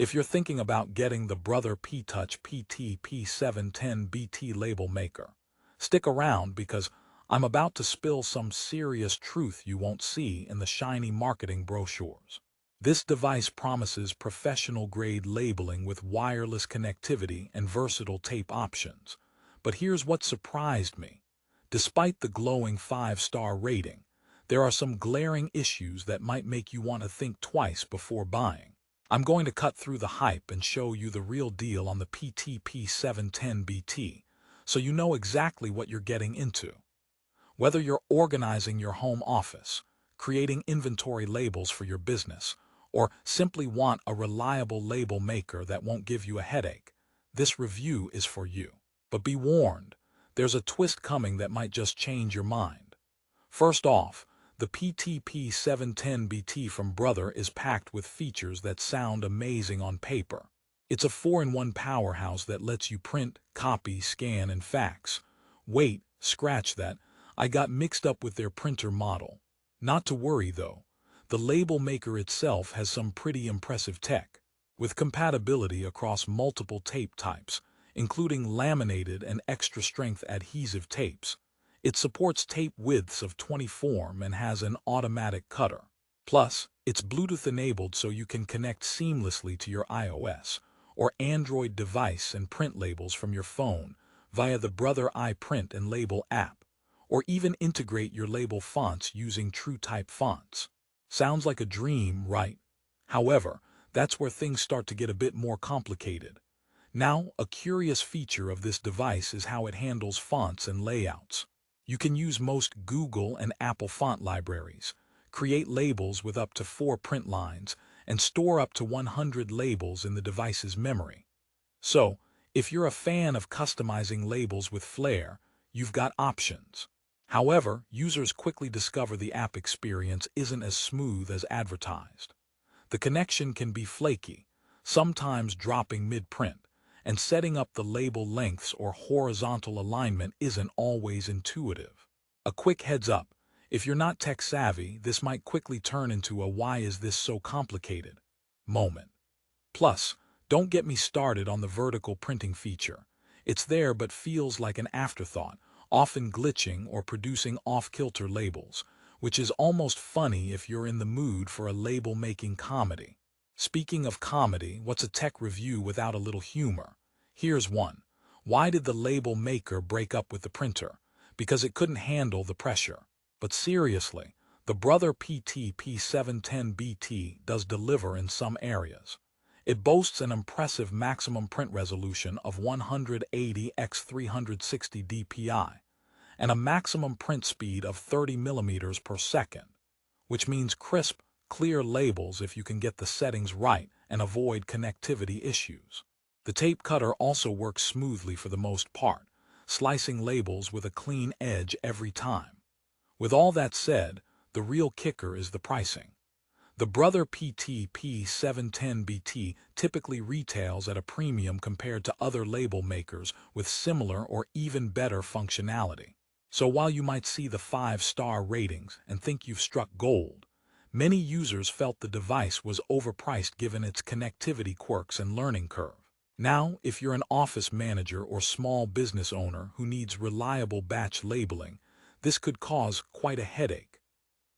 If you're thinking about getting the Brother P-touch PT-P710BT label maker, stick around because I'm about to spill some serious truth you won't see in the shiny marketing brochures. This device promises professional-grade labeling with wireless connectivity and versatile tape options. But here's what surprised me. Despite the glowing 5-star rating, there are some glaring issues that might make you want to think twice before buying. I'm going to cut through the hype and show you the real deal on the PT-P710BT, so you know exactly what you're getting into. Whether you're organizing your home office, creating inventory labels for your business, or simply want a reliable label maker that won't give you a headache, this review is for you. But be warned, there's a twist coming that might just change your mind. First off, the PT-P710BT from Brother is packed with features that sound amazing on paper. It's a 4-in-1 powerhouse that lets you print, copy, scan, and fax. Wait, scratch that. I got mixed up with their printer model. Not to worry, though. The label maker itself has some pretty impressive tech, with compatibility across multiple tape types, including laminated and extra-strength adhesive tapes. It supports tape widths of 24 and has an automatic cutter. Plus, it's Bluetooth-enabled so you can connect seamlessly to your iOS or Android device and print labels from your phone via the Brother iPrint and Label app, or even integrate your label fonts using TrueType fonts. Sounds like a dream, right? However, that's where things start to get a bit more complicated. Now, a curious feature of this device is how it handles fonts and layouts. You can use most Google and Apple font libraries, create labels with up to 4 print lines, and store up to 100 labels in the device's memory. So, if you're a fan of customizing labels with flair, you've got options. However, users quickly discover the app experience isn't as smooth as advertised. The connection can be flaky, sometimes dropping mid-print, and setting up the label lengths or horizontal alignment isn't always intuitive. A quick heads up, if you're not tech-savvy, this might quickly turn into a "why is this so complicated?" moment. Plus, don't get me started on the vertical printing feature. It's there but feels like an afterthought, often glitching or producing off-kilter labels, which is almost funny if you're in the mood for a label-making comedy. Speaking of comedy, what's a tech review without a little humor? Here's one. Why did the label maker break up with the printer? Because it couldn't handle the pressure. But seriously, the Brother PT-P710BT does deliver in some areas. It boasts an impressive maximum print resolution of 180 x 360 dpi and a maximum print speed of 30 millimeters per second, which means crisp, clear labels if you can get the settings right and avoid connectivity issues. The tape cutter also works smoothly for the most part, slicing labels with a clean edge every time. With all that said, the real kicker is the pricing. The Brother PT-P710BT typically retails at a premium compared to other label makers with similar or even better functionality. So while you might see the 5-star ratings and think you've struck gold, many users felt the device was overpriced given its connectivity quirks and learning curve. Now, if you're an office manager or small business owner who needs reliable batch labeling, this could cause quite a headache.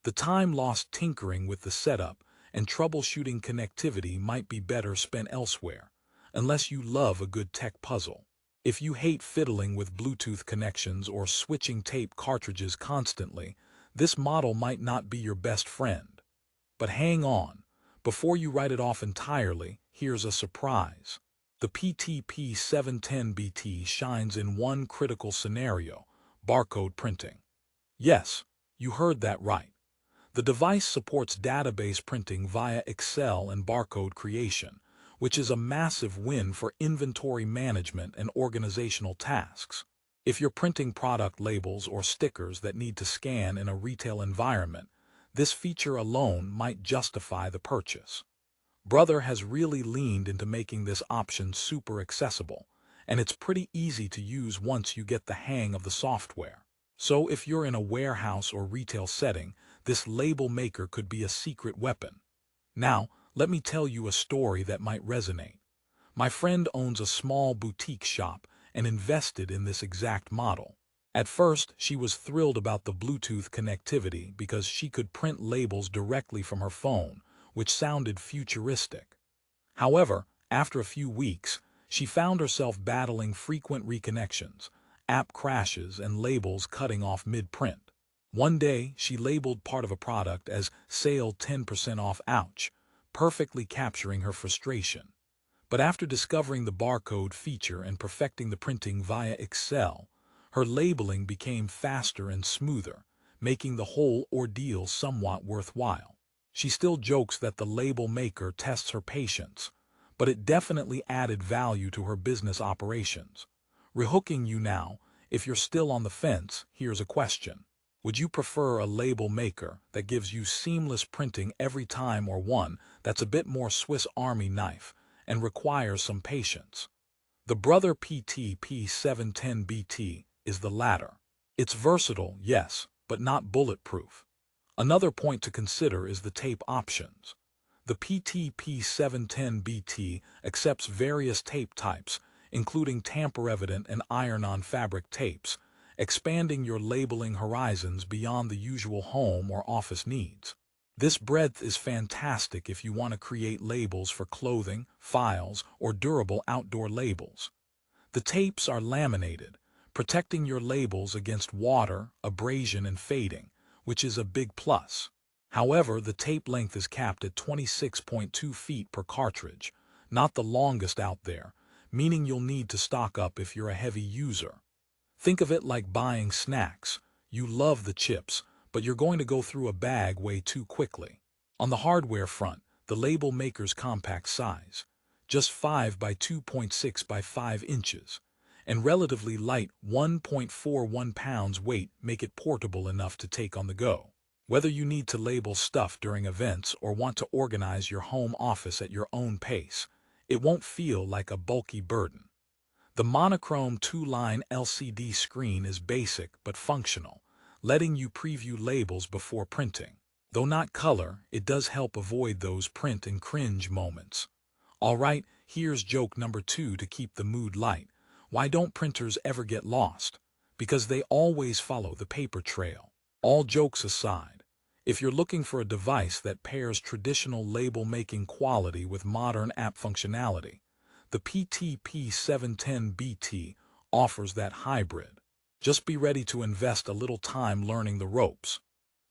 The time lost tinkering with the setup and troubleshooting connectivity might be better spent elsewhere, unless you love a good tech puzzle. If you hate fiddling with Bluetooth connections or switching tape cartridges constantly, this model might not be your best friend. But hang on, before you write it off entirely, here's a surprise. The PT-P710BT shines in one critical scenario: barcode printing. Yes, you heard that right. The device supports database printing via Excel and barcode creation, which is a massive win for inventory management and organizational tasks. If you're printing product labels or stickers that need to scan in a retail environment, this feature alone might justify the purchase. Brother has really leaned into making this option super accessible, and it's pretty easy to use once you get the hang of the software. So if you're in a warehouse or retail setting, this label maker could be a secret weapon. Now, Let me tell you a story that might resonate. My friend owns a small boutique shop and invested in this exact model. At first, she was thrilled about the Bluetooth connectivity because she could print labels directly from her phone, which sounded futuristic. However, after a few weeks, she found herself battling frequent reconnections, app crashes, and labels cutting off mid-print. One day, she labeled part of a product as "Sale 10% off ouch," perfectly capturing her frustration. But after discovering the barcode feature and perfecting the printing via Excel, her labeling became faster and smoother, making the whole ordeal somewhat worthwhile. She still jokes that the label maker tests her patience, but it definitely added value to her business operations. Rehooking you now, if you're still on the fence, here's a question. Would you prefer a label maker that gives you seamless printing every time, or one that's a bit more Swiss Army knife and requires some patience? The Brother PT-P710BT is the latter. It's versatile, yes, but not bulletproof. Another point to consider is the tape options. The PT-P710BT accepts various tape types, including tamper-evident and iron-on fabric tapes, expanding your labeling horizons beyond the usual home or office needs. This breadth is fantastic if you want to create labels for clothing, files, or durable outdoor labels. The tapes are laminated, protecting your labels against water, abrasion, and fading, which is a big plus. However, the tape length is capped at 26.2 feet per cartridge, not the longest out there, meaning you'll need to stock up if you're a heavy user. Think of it like buying snacks. You love the chips, but you're going to go through a bag way too quickly. On the hardware front, the label maker's compact size, just 5 by 2.6 by 5 inches, and relatively light 1.41 pounds weight make it portable enough to take on the go. Whether you need to label stuff during events or want to organize your home office at your own pace, it won't feel like a bulky burden. The monochrome 2-line LCD screen is basic but functional, letting you preview labels before printing. Though not color, it does help avoid those print and cringe moments. Alright, here's joke number 2 to keep the mood light. Why don't printers ever get lost? Because they always follow the paper trail. All jokes aside, if you're looking for a device that pairs traditional label-making quality with modern app functionality, the PT-P710BT offers that hybrid. Just be ready to invest a little time learning the ropes.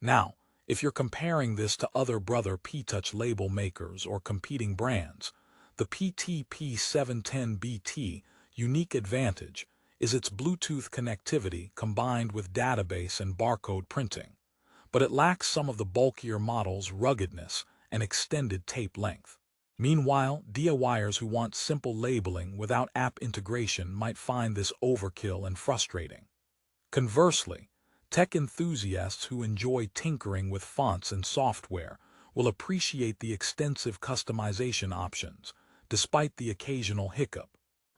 Now, if you're comparing this to other Brother P-touch label makers or competing brands, the PT-P710BT unique advantage is its Bluetooth connectivity combined with database and barcode printing, but it lacks some of the bulkier model's ruggedness and extended tape length. Meanwhile, DIYers who want simple labeling without app integration might find this overkill and frustrating. Conversely, tech enthusiasts who enjoy tinkering with fonts and software will appreciate the extensive customization options, despite the occasional hiccup.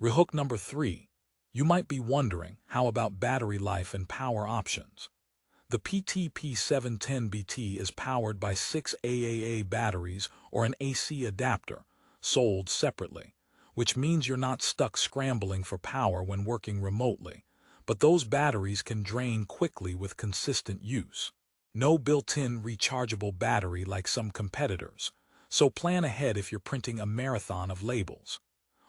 Rehook number 3. You might be wondering, how about battery life and power options? The PT-P710BT is powered by 6 AAA batteries or an AC adapter, sold separately, which means you're not stuck scrambling for power when working remotely, but those batteries can drain quickly with consistent use. No built-in rechargeable battery like some competitors, so plan ahead if you're printing a marathon of labels.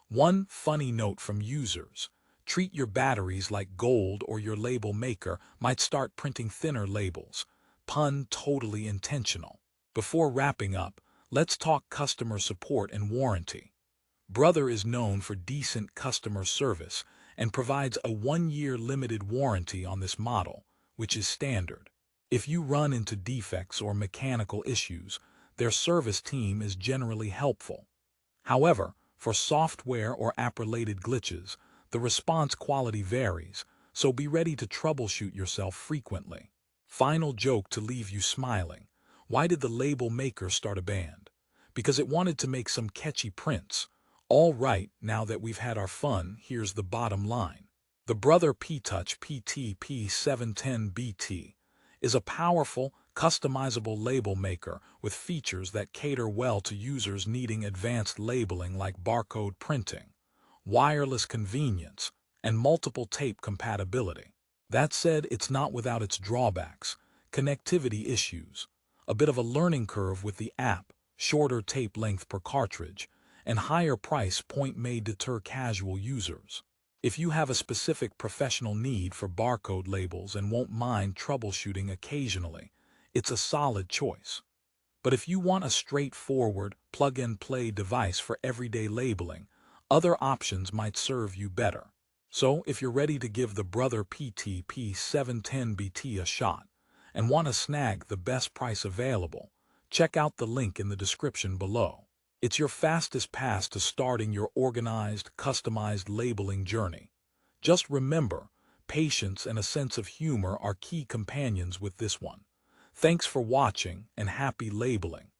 One funny note from users: treat your batteries like gold or your label maker might start printing thinner labels. Pun totally intentional. Before wrapping up, let's talk customer support and warranty. Brother is known for decent customer service and provides a 1-year limited warranty on this model, which is standard. If you run into defects or mechanical issues, their service team is generally helpful. However, for software or app-related glitches, the response quality varies, so be ready to troubleshoot yourself frequently. Final joke to leave you smiling. Why did the label maker start a band? Because it wanted to make some catchy prints. All right, now that we've had our fun, here's the bottom line. The Brother P-touch PT-P710BT is a powerful, customizable label maker with features that cater well to users needing advanced labeling like barcode printing, wireless convenience, and multiple tape compatibility. That said, it's not without its drawbacks: connectivity issues, a bit of a learning curve with the app, shorter tape length per cartridge, and higher price point may deter casual users. If you have a specific professional need for barcode labels and won't mind troubleshooting occasionally, it's a solid choice. But if you want a straightforward, plug-and-play device for everyday labeling, other options might serve you better. So, if you're ready to give the Brother PT-P710BT a shot and want to snag the best price available, check out the link in the description below. It's your fastest path to starting your organized, customized labeling journey. Just remember, patience and a sense of humor are key companions with this one. Thanks for watching and happy labeling.